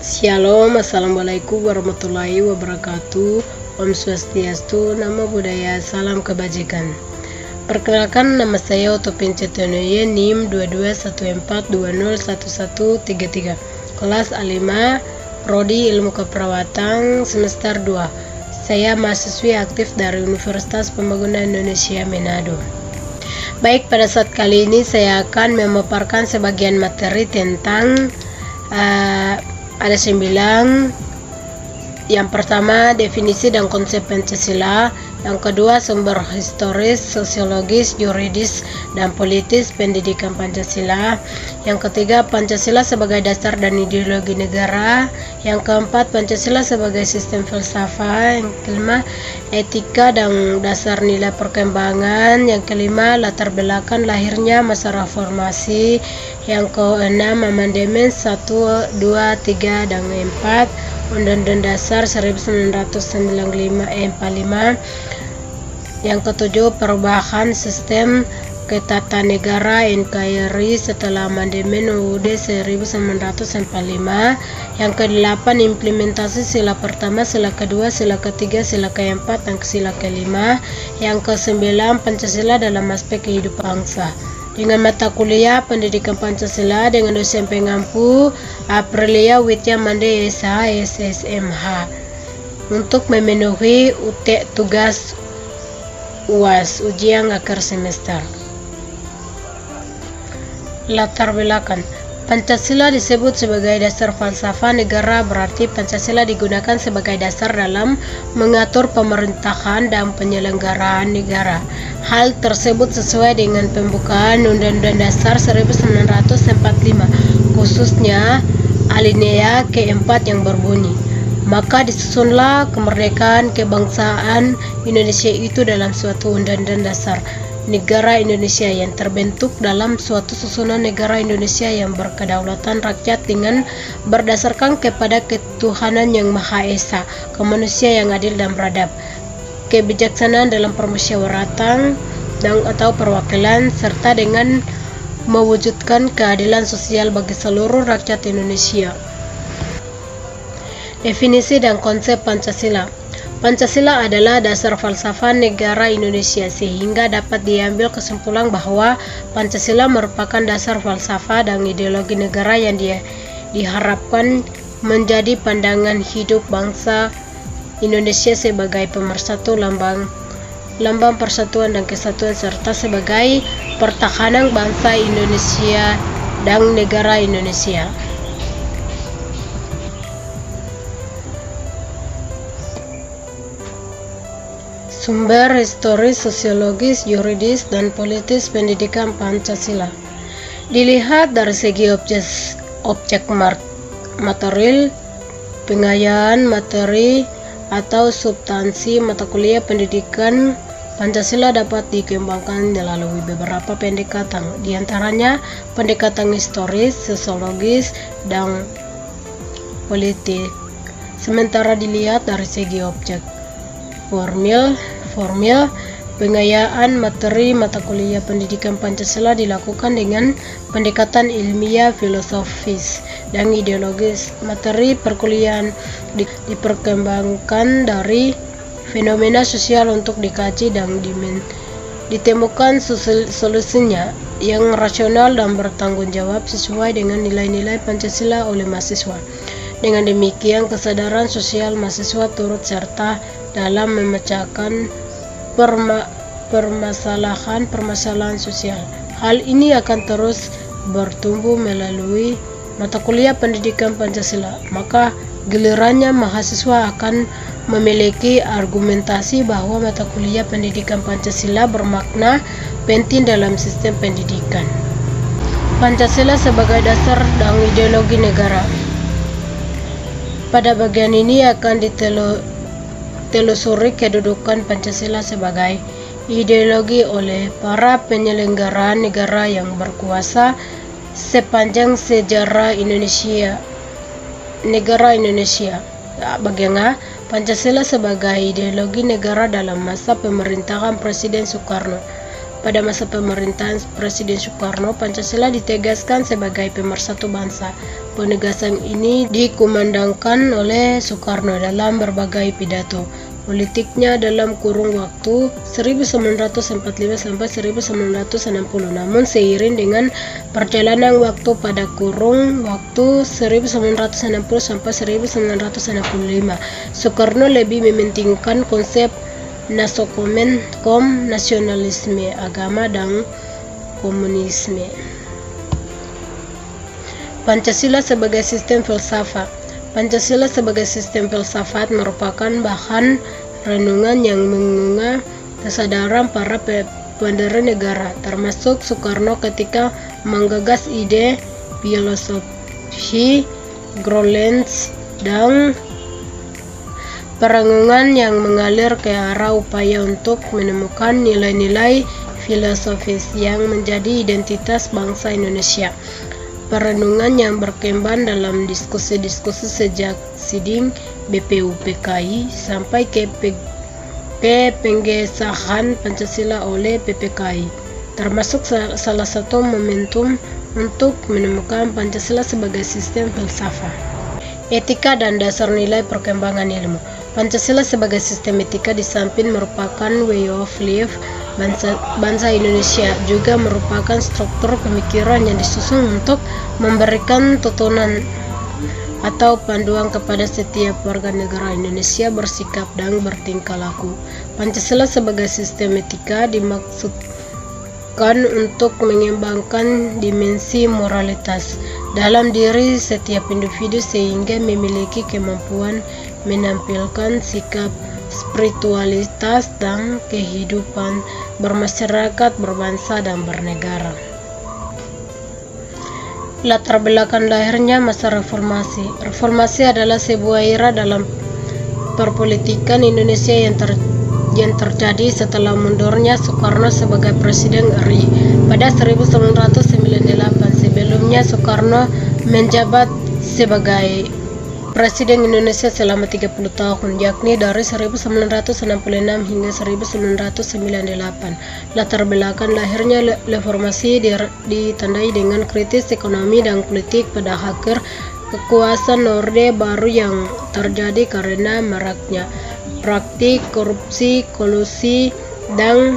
Shalom, Assalamualaikum warahmatullahi wabarakatuh. Om Swastiastu, Namo Buddhaya, salam kebajikan. Perkenalkan, nama saya Oto Pencetonoye, NIM 2214201133, kelas A5, Prodi Ilmu Keperawatan, semester 2. Saya mahasiswi aktif dari Universitas Pembangunan Indonesia Manado. Baik, pada saat kali ini saya akan memaparkan sebagian materi tentang ada 9. Yang pertama, definisi dan konsep Pancasila. Yang kedua, sumber historis, sosiologis, yuridis, dan politis pendidikan Pancasila. Yang ketiga, Pancasila sebagai dasar dan ideologi negara. Yang keempat, Pancasila sebagai sistem filsafat. Yang kelima, etika dan dasar nilai perkembangan. Yang kelima, latar belakang lahirnya masa reformasi. Yang keenam, amandemen 1, 2, 3, dan 4 Undang-Undang Dasar 1945 45. Yang ketujuh, perubahan sistem ketatanegaraan NKRI setelah amandemen UUD 1945. Yang kedelapan, implementasi sila pertama, sila kedua, sila ketiga, sila keempat, dan sila kelima. Yang kesembilan, Pancasila dalam aspek kehidupan bangsa. Dengan mata kuliah pendidikan Pancasila dengan dosen pengampu Aprilia Widya Mande SH SSMH untuk memenuhi tugas UAS ujian akhir semester. Latar belakang Pancasila disebut sebagai dasar falsafah negara, berarti Pancasila digunakan sebagai dasar dalam mengatur pemerintahan dan penyelenggaraan negara. Hal tersebut sesuai dengan pembukaan Undang-Undang Dasar 1945, khususnya alinea keempat yang berbunyi, maka disusunlah kemerdekaan kebangsaan Indonesia itu dalam suatu Undang-Undang Dasar Negara Indonesia yang terbentuk dalam suatu susunan negara Indonesia yang berkedaulatan rakyat dengan berdasarkan kepada ketuhanan yang Maha Esa, kemanusiaan yang adil dan beradab, kebijaksanaan dalam permusyawaratan dan atau perwakilan, serta dengan mewujudkan keadilan sosial bagi seluruh rakyat Indonesia. Definisi dan konsep Pancasila. Pancasila adalah dasar falsafah negara Indonesia, sehingga dapat diambil kesimpulan bahwa Pancasila merupakan dasar falsafah dan ideologi negara yang diharapkan menjadi pandangan hidup bangsa Indonesia sebagai pemersatu, lambang persatuan dan kesatuan, serta sebagai pertahanan bangsa Indonesia dan negara Indonesia. Sumber historis, sosiologis, yuridis, dan politis pendidikan Pancasila. Dilihat dari segi objek material, pengayaan materi atau substansi mata kuliah pendidikan Pancasila dapat dikembangkan melalui beberapa pendekatan, diantaranya pendekatan historis, sosiologis, dan politik. Sementara dilihat dari segi objek formil, pengayaan materi mata kuliah pendidikan Pancasila dilakukan dengan pendekatan ilmiah, filosofis, dan ideologis. Materi perkuliahan diperkembangkan dari fenomena sosial untuk dikaji dan ditemukan solusinya yang rasional dan bertanggung jawab sesuai dengan nilai-nilai Pancasila oleh mahasiswa. Dengan demikian, kesadaran sosial mahasiswa turut serta dalam memecahkan permasalahan sosial. Hal ini akan terus bertumbuh melalui mata kuliah pendidikan Pancasila. Maka gilirannya mahasiswa akan memiliki argumentasi bahwa mata kuliah pendidikan Pancasila bermakna penting dalam sistem pendidikan. Pancasila sebagai dasar dan ideologi negara. Pada bagian ini akan ditelusuri kedudukan Pancasila sebagai ideologi oleh para penyelenggara negara yang berkuasa sepanjang sejarah negara Indonesia. Bagian A, Pancasila sebagai ideologi negara dalam masa pemerintahan Presiden Soekarno. Pada masa pemerintahan Presiden Soekarno, Pancasila ditegaskan sebagai pemersatu bangsa. Penegasan ini dikumandangkan oleh Soekarno dalam berbagai pidato politiknya dalam kurun waktu 1945 sampai 1960. Namun seiring dengan perjalanan waktu pada kurun waktu 1960 sampai 1965, Soekarno lebih mementingkan konsep nasionalisme, agama, dan komunisme. Pancasila sebagai sistem filsafat. Pancasila sebagai sistem filsafat merupakan bahan renungan yang mengungkap kesadaran para pendiri negara, termasuk Soekarno ketika menggagas ide filosofi Groenlands dan perenungan yang mengalir ke arah upaya untuk menemukan nilai-nilai filosofis yang menjadi identitas bangsa Indonesia. Perenungan yang berkembang dalam diskusi-diskusi sejak sidang BPUPKI sampai ke pengesahan Pancasila oleh PPKI, termasuk salah satu momentum untuk menemukan Pancasila sebagai sistem filsafat. Etika dan dasar nilai perkembangan ilmu. Pancasila sebagai sistem etika di samping merupakan way of life bangsa Indonesia, juga merupakan struktur pemikiran yang disusun untuk memberikan tuntunan atau panduan kepada setiap warga negara Indonesia bersikap dan bertingkah laku. Pancasila sebagai sistem etika dimaksudkan untuk mengembangkan dimensi moralitas dalam diri setiap individu sehingga memiliki kemampuan menampilkan sikap spiritualitas dan kehidupan bermasyarakat, berbangsa, dan bernegara. Latar belakang lahirnya masa reformasi. Reformasi adalah sebuah era dalam perpolitikan Indonesia yang terjadi setelah mundurnya Soekarno sebagai Presiden RI pada 1998. Sebelumnya Soekarno menjabat sebagai Presiden Indonesia selama 30 tahun, yakni dari 1966 hingga 1998. Latar belakang lahirnya reformasi ditandai dengan kritis ekonomi dan politik pada akhir kekuasaan Orde Baru yang terjadi karena maraknya praktik korupsi, kolusi, dan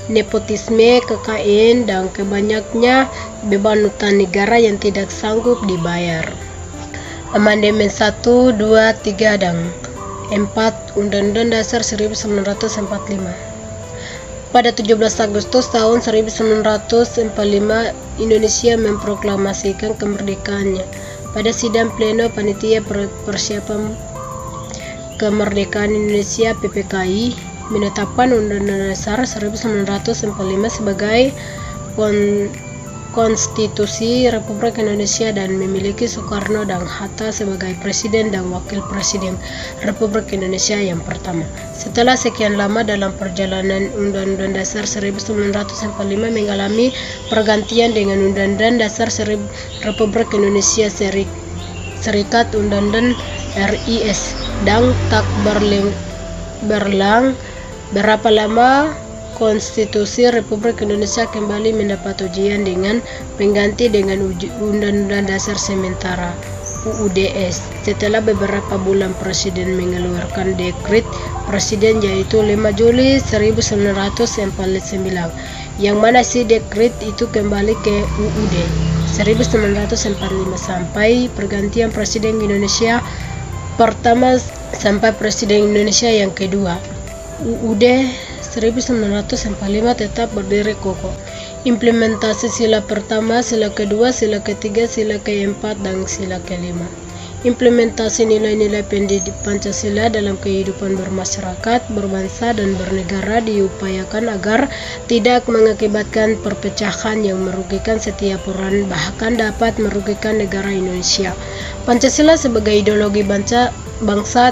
nepotisme KKN, dan kebanyaknya beban utang negara yang tidak sanggup dibayar. Amandemen 1, 2, 3, dan 4 Undang-Undang Dasar 1945. Pada 17 Agustus tahun 1945, Indonesia memproklamasikan kemerdekaannya. Pada sidang pleno Panitia Persiapan Kemerdekaan Indonesia PPKI menetapkan Undang-Undang Dasar 1945 sebagai Konstitusi Republik Indonesia dan memiliki Soekarno dan Hatta sebagai Presiden dan Wakil Presiden Republik Indonesia yang pertama. Setelah sekian lama dalam perjalanan, Undang-Undang Dasar 1945 mengalami pergantian dengan Undang-Undang Dasar Republik Indonesia Serikat Undang-Undang RIS dan tak berlang berapa lama Konstitusi Republik Indonesia kembali mendapat ujian dengan pengganti dengan Undang-Undang Dasar Sementara UUDS. Setelah beberapa bulan Presiden mengeluarkan dekret Presiden yaitu 5 Juli 1949, yang mana si dekret itu kembali ke UUD 1945 sampai pergantian Presiden Indonesia pertama sampai Presiden Indonesia yang kedua. UUD 1945 tetap berdiri kokoh. Implementasi sila pertama, sila kedua, sila ketiga, sila keempat, dan sila kelima. Implementasi nilai-nilai pendidik Pancasila dalam kehidupan bermasyarakat, berbangsa, dan bernegara diupayakan agar tidak mengakibatkan perpecahan yang merugikan setiap orang, bahkan dapat merugikan negara Indonesia. Pancasila sebagai ideologi bangsa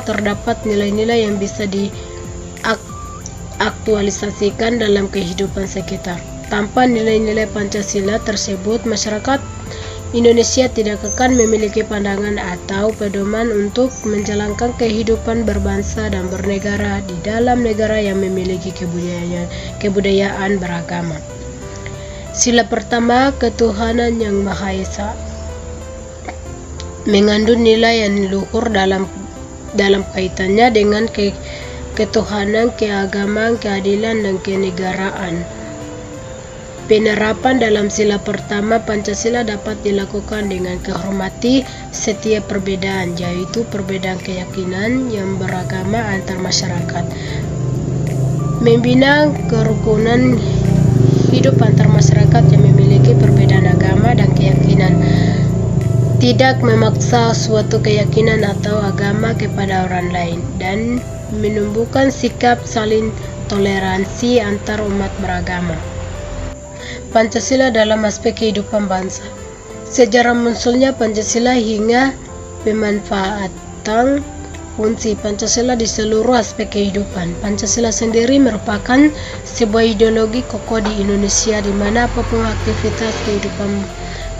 terdapat nilai-nilai yang bisa diaktualisasikan dalam kehidupan sekitar. Tanpa nilai-nilai Pancasila tersebut, masyarakat Indonesia tidak akan memiliki pandangan atau pedoman untuk menjalankan kehidupan berbangsa dan bernegara di dalam negara yang memiliki kebudayaan beragama. Sila pertama, ketuhanan yang Maha Esa, mengandung nilai yang luhur dalam kaitannya dengan ketuhanan, keagamaan, keadilan, dan kenegaraan. Penerapan dalam sila pertama Pancasila dapat dilakukan dengan menghormati setiap perbedaan, yaitu perbedaan keyakinan yang beragama antar masyarakat, membina kerukunan hidup antar masyarakat yang memiliki perbedaan agama dan keyakinan, tidak memaksa suatu keyakinan atau agama kepada orang lain, dan menumbuhkan sikap saling toleransi antar umat beragama. Pancasila dalam aspek kehidupan bangsa. Sejarah munculnya Pancasila hingga pemanfaatan fungsi Pancasila di seluruh aspek kehidupan. Pancasila sendiri merupakan sebuah ideologi kokoh di Indonesia di mana apapun aktivitas kehidupan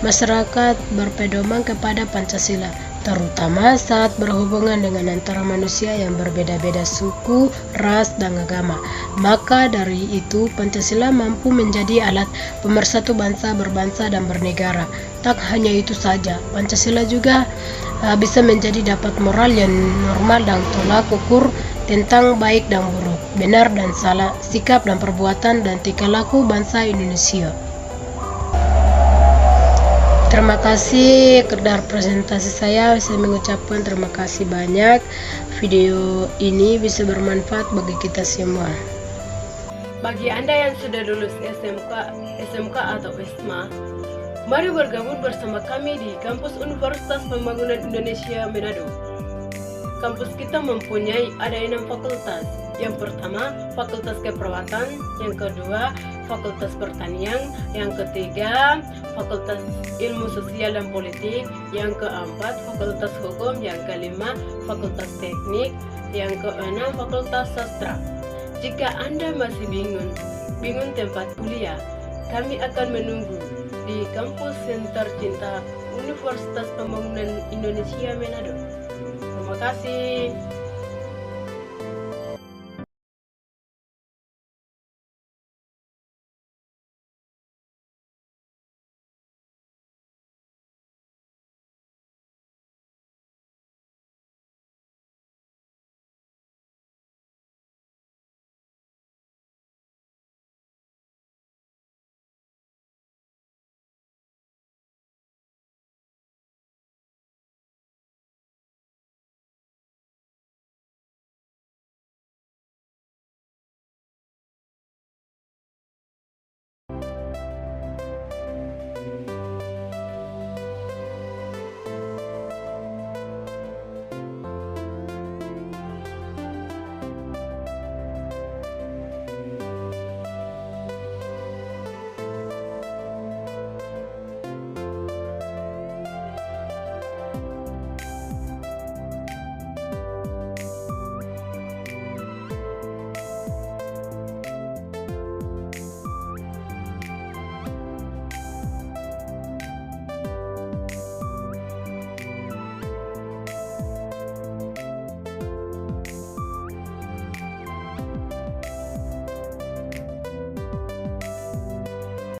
masyarakat berpedoman kepada Pancasila, terutama saat berhubungan dengan antara manusia yang berbeda-beda suku, ras, dan agama. Maka dari itu Pancasila mampu menjadi alat pemersatu bangsa, berbangsa, dan bernegara. Tak hanya itu saja, Pancasila juga bisa menjadi dapat moral yang normal dan tolak ukur tentang baik dan buruk, benar dan salah, sikap dan perbuatan, dan tingkah laku bangsa Indonesia. Terima kasih dari presentasi saya mengucapkan terima kasih banyak. Video ini bisa bermanfaat bagi kita semua. Bagi Anda yang sudah lulus SMK atau SMA, mari bergabung bersama kami di Kampus Universitas Pembangunan Indonesia Manado. Kampus kita mempunyai ada 6 fakultas. Yang pertama, Fakultas Keperawatan, yang kedua, Fakultas Pertanian, yang ketiga, Fakultas Ilmu Sosial dan Politik, yang keempat, Fakultas Hukum, yang kelima, Fakultas Teknik, yang keenam, Fakultas Sastra. Jika Anda masih bingung tempat kuliah, kami akan menunggu di Kampus Center Cinta Universitas Pembangunan Indonesia Manado. Terima kasih.